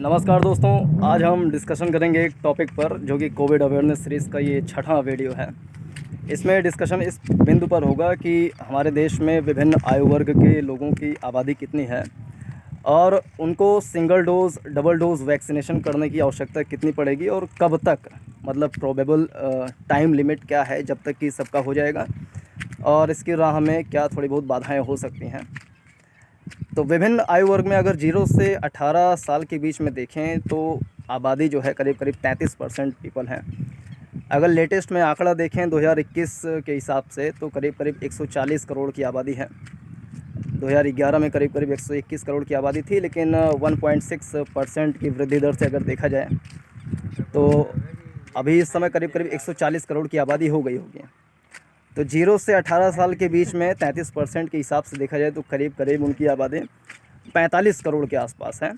नमस्कार दोस्तों, आज हम डिस्कशन करेंगे एक टॉपिक पर जो कि कोविड अवेयरनेस सीरीज़ का ये छठा वीडियो है। इसमें डिस्कशन इस बिंदु पर होगा कि हमारे देश में विभिन्न आयु वर्ग के लोगों की आबादी कितनी है और उनको single dose double dose vaccination करने की आवश्यकता कितनी पड़ेगी और कब तक, मतलब प्रोबेबल टाइम लिमिट क्या है जब तक कि सबका हो जाएगा और इसकी राह में क्या थोड़ी बहुत बाधाएँ हो सकती हैं। तो विभिन्न आयु वर्ग में अगर 0 से 18 साल के बीच में देखें तो आबादी जो है करीब करीब 33% पीपल हैं। अगर लेटेस्ट में आंकड़ा देखें 2021 के हिसाब से तो करीब करीब 140 करोड़ की आबादी है। 2011 में करीब करीब 121 करोड़ की आबादी थी, लेकिन 1.6% की वृद्धि दर से अगर देखा जाए तो अभी इस समय करीब करीब 140 करोड़ की आबादी हो गई होगी। तो 0 से 18 साल के बीच में 33% के हिसाब से देखा जाए तो करीब करीब उनकी आबादी 45 करोड़ के आसपास है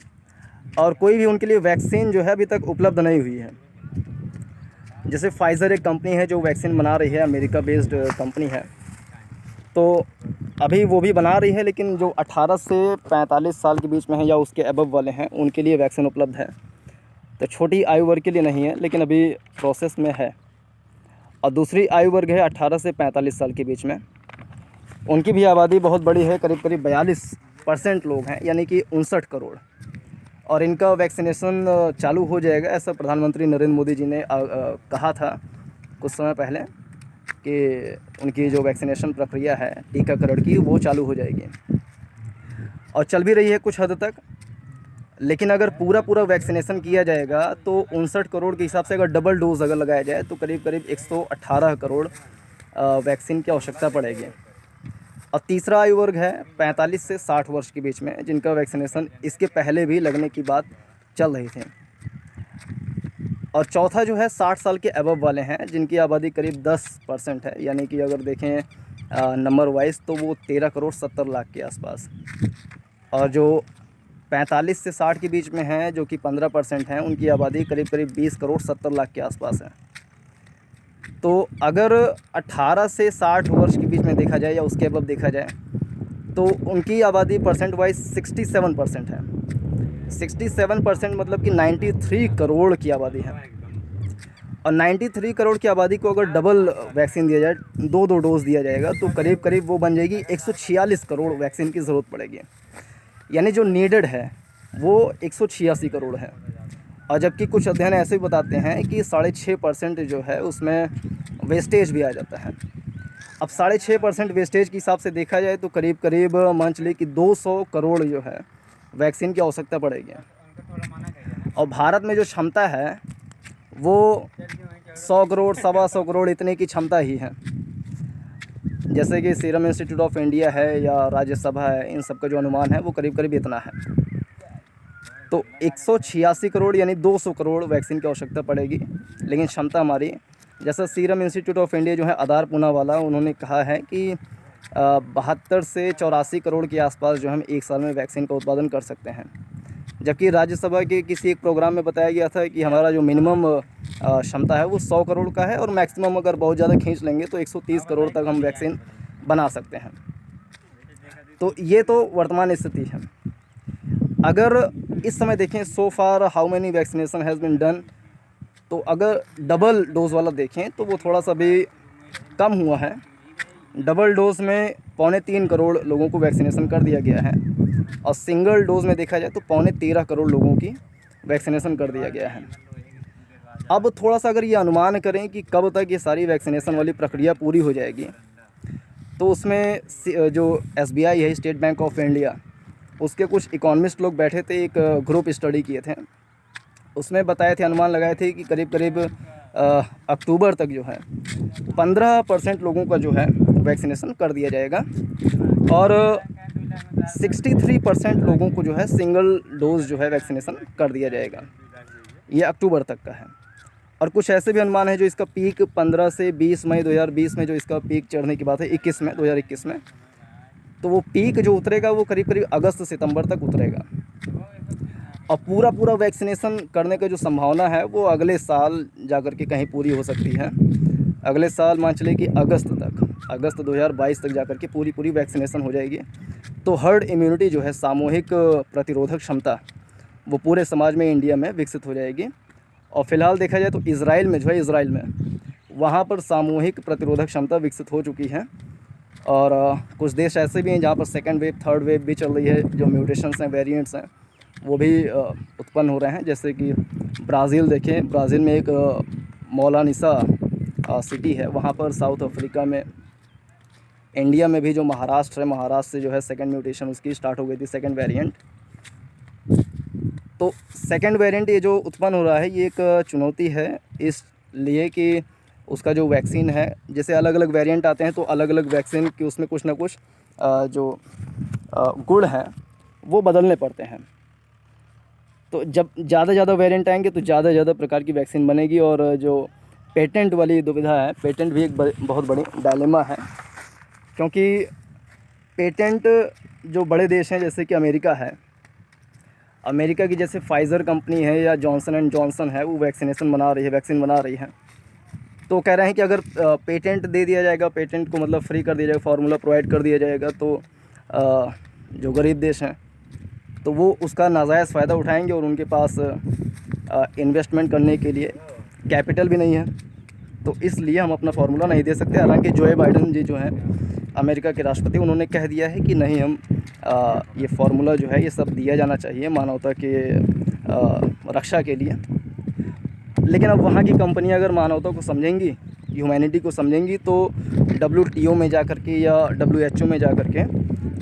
और कोई भी उनके लिए वैक्सीन जो है अभी तक उपलब्ध नहीं हुई है। जैसे फाइज़र एक कंपनी है जो वैक्सीन बना रही है, अमेरिका बेस्ड कंपनी है, तो अभी वो भी बना रही है, लेकिन जो 18 से 45 साल के बीच में है या उसके अबव वाले हैं उनके लिए वैक्सीन उपलब्ध है। तो छोटी आयु वर्ग के लिए नहीं है, लेकिन अभी प्रोसेस में है। और दूसरी आयु वर्ग है 18 से 45 साल के बीच में, उनकी भी आबादी बहुत बड़ी है, करीब करीब 42% लोग हैं, यानी कि 59 करोड़। और इनका वैक्सीनेशन चालू हो जाएगा, ऐसा प्रधानमंत्री नरेंद्र मोदी जी ने कहा था कुछ समय पहले कि उनकी जो वैक्सीनेशन प्रक्रिया है टीकाकरण की वो चालू हो जाएगी और चल भी रही है कुछ हद तक। लेकिन अगर पूरा वैक्सीनेशन किया जाएगा तो 59 करोड़ के हिसाब से अगर डबल डोज अगर लगाया जाए तो करीब करीब 118 करोड़ वैक्सीन की आवश्यकता पड़ेगी। और तीसरा आयु वर्ग है 45 से 60 वर्ष के बीच में, जिनका वैक्सीनेशन इसके पहले भी लगने की बात चल रही थी। और चौथा जो है 60 साल के अबव वाले हैं, जिनकी आबादी करीब 10% है, यानी कि अगर देखें नंबर वाइज तो वो 13 करोड़ 70 लाख के आसपास। और जो 45 से 60 के बीच में हैं जो कि 15% हैं, उनकी आबादी करीब करीब 20 करोड़ 70 लाख के आसपास है। तो अगर 18 से 60 वर्ष के बीच में देखा जाए या उसके अबव देखा जाए तो उनकी आबादी परसेंट वाइज 67% है। 67% मतलब कि 93 करोड़ की आबादी है। और 93 करोड़ की आबादी को अगर डबल वैक्सीन दिया जाए, दो डोज़ दिया जाएगा, तो करीब करीब वो बन जाएगी 146 करोड़ वैक्सीन की ज़रूरत पड़ेगी। यानी जो नीडेड है वो 186 करोड़ है। और जबकि कुछ अध्ययन ऐसे भी बताते हैं कि 6.5% जो है उसमें वेस्टेज भी आ जाता है। अब 6.5% वेस्टेज के हिसाब से देखा जाए तो करीब करीब मान चलिए कि 200 करोड़ जो है वैक्सीन की आवश्यकता पड़ेगी। और भारत में जो क्षमता है वो 100 करोड़ 125 करोड़ इतने की क्षमता ही है। जैसे कि सीरम इंस्टीट्यूट ऑफ इंडिया है या राज्यसभा है, इन सब का जो अनुमान है वो करीब करीब इतना है। तो 186 करोड़ यानी 200 करोड़ वैक्सीन की आवश्यकता पड़ेगी, लेकिन क्षमता हमारी, जैसा सीरम इंस्टीट्यूट ऑफ इंडिया जो है आधार पूना वाला, उन्होंने कहा है कि 72 से 84 करोड़ के आसपास जो हम एक साल में वैक्सीन का उत्पादन कर सकते हैं। जबकि राज्यसभा के किसी एक प्रोग्राम में बताया गया था कि हमारा जो मिनिमम क्षमता है वो 100 करोड़ का है और मैक्सिमम अगर बहुत ज़्यादा खींच लेंगे तो 130 करोड़ तक हम वैक्सीन बना सकते हैं। तो ये तो वर्तमान स्थिति है। अगर इस समय देखें so far how many vaccination has been done, तो अगर डबल डोज़ वाला देखें तो वो थोड़ा सा भी कम हुआ है। डबल डोज़ में 2.25 करोड़ लोगों को वैक्सीनेशन कर दिया गया है और सिंगल डोज़ में देखा जाए तो 13.25 करोड़ लोगों की वैक्सीनेशन कर दिया गया है। अब थोड़ा सा अगर ये अनुमान करें कि कब तक ये सारी वैक्सीनेशन वाली प्रक्रिया पूरी हो जाएगी, तो उसमें जो SBI है, स्टेट बैंक ऑफ इंडिया, उसके कुछ इकोनॉमिस्ट लोग बैठे थे, एक ग्रुप स्टडी किए थे, उसमें बताए थे, अनुमान लगाए थे कि करीब करीब अक्टूबर तक जो है 15% लोगों का जो है वैक्सीनेशन कर दिया जाएगा और 63% लोगों को जो है सिंगल डोज जो है वैक्सीनेशन कर दिया जाएगा। ये अक्टूबर तक का है। और कुछ ऐसे भी अनुमान है जो इसका पीक 15 से 20 मई 2020 में जो इसका पीक चढ़ने की बात है, 2021 में, तो वो पीक जो उतरेगा वो करीब करीब अगस्त सितंबर तक उतरेगा। और पूरा वैक्सीनेशन करने का जो संभावना है वो अगले साल जाकर के कहीं पूरी हो सकती है। अगले साल मान चलिए कि अगस्त 2022 तक जाकर के पूरी वैक्सीनेशन हो जाएगी। तो हर्ड इम्यूनिटी जो है, सामूहिक प्रतिरोधक क्षमता, वो पूरे समाज में, इंडिया में विकसित हो जाएगी। और फ़िलहाल देखा जाए तो इज़राइल में जो है, इज़राइल में वहाँ पर सामूहिक प्रतिरोधक क्षमता विकसित हो चुकी है। और कुछ देश ऐसे भी हैं जहाँ पर सेकंड वेव, थर्ड वेव भी चल रही है। जो म्यूटेशंस हैं, वेरिएंट्स हैं, वो भी उत्पन्न हो रहे हैं। जैसे कि ब्राज़ील देखें, ब्राज़ील में एक मौलानिसा सिटी है, वहाँ पर साउथ अफ्रीका में, इंडिया में भी जो महाराष्ट्र है, महाराष्ट्र से जो है सेकंड म्यूटेशन उसकी स्टार्ट हो गई थी, सेकंड वेरिएंट। तो सेकंड वेरिएंट ये जो उत्पन्न हो रहा है, ये एक चुनौती है, इसलिए कि उसका जो वैक्सीन है, जैसे अलग अलग वेरिएंट आते हैं तो अलग अलग वैक्सीन की उसमें कुछ ना कुछ जो गुण हैं वो बदलने पड़ते हैं। तो जब ज़्यादा वेरिएंट आएंगे तो ज़्यादा प्रकार की वैक्सीन बनेगी। और जो पेटेंट वाली दुविधा है, पेटेंट भी एक बहुत बड़ी डायलेमा है, क्योंकि पेटेंट जो बड़े देश हैं जैसे कि अमेरिका है, अमेरिका की जैसे फाइज़र कंपनी है या जॉनसन एंड जॉनसन है, वो वैक्सीन बना रही है। तो कह रहे हैं कि अगर पेटेंट दे दिया जाएगा, पेटेंट को मतलब फ्री कर दिया जाएगा, फार्मूला प्रोवाइड कर दिया जाएगा, तो जो गरीब देश हैं तो वो उसका नाजायज़ फ़ायदा उठाएंगे और उनके पास इन्वेस्टमेंट करने के लिए कैपिटल भी नहीं है। तो इसलिए हम अपना फार्मूला नहीं दे सकते। हालांकि जो बाइडेन जी जो हैं अमेरिका के राष्ट्रपति, उन्होंने कह दिया है कि नहीं, हम ये फार्मूला जो है ये सब दिया जाना चाहिए मानवता के रक्षा के लिए। लेकिन अब वहाँ की कंपनियां अगर मानवता को समझेंगी, ह्यूमैनिटी को समझेंगी, तो WTO में जा कर के या WHO में जा कर के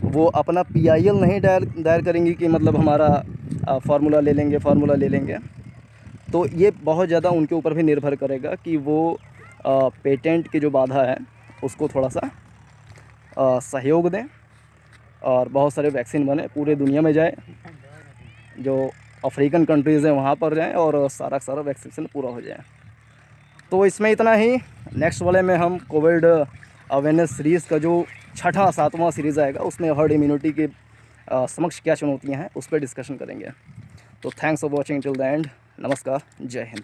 वो अपना PIL नहीं दायर करेंगी कि मतलब हमारा फार्मूला ले लेंगे। तो ये बहुत ज़्यादा उनके ऊपर भी निर्भर करेगा कि वो पेटेंट की जो बाधा है उसको थोड़ा सा सहयोग दें और बहुत सारे वैक्सीन बने, पूरे दुनिया में जाए, जो अफ्रीकन कंट्रीज़ हैं वहाँ पर जाएं और सारा वैक्सीनेशन पूरा हो जाए। तो इसमें इतना ही। नेक्स्ट वाले में हम कोविड अवेयरनेस सीरीज़ का जो 6वां सीरीज़ आएगा, उसमें हर्ड इम्यूनिटी के समक्ष क्या चुनौतियाँ हैं उस पर डिस्कशन करेंगे। तो thanks for watching till the end. नमस्कार, जय हिंद।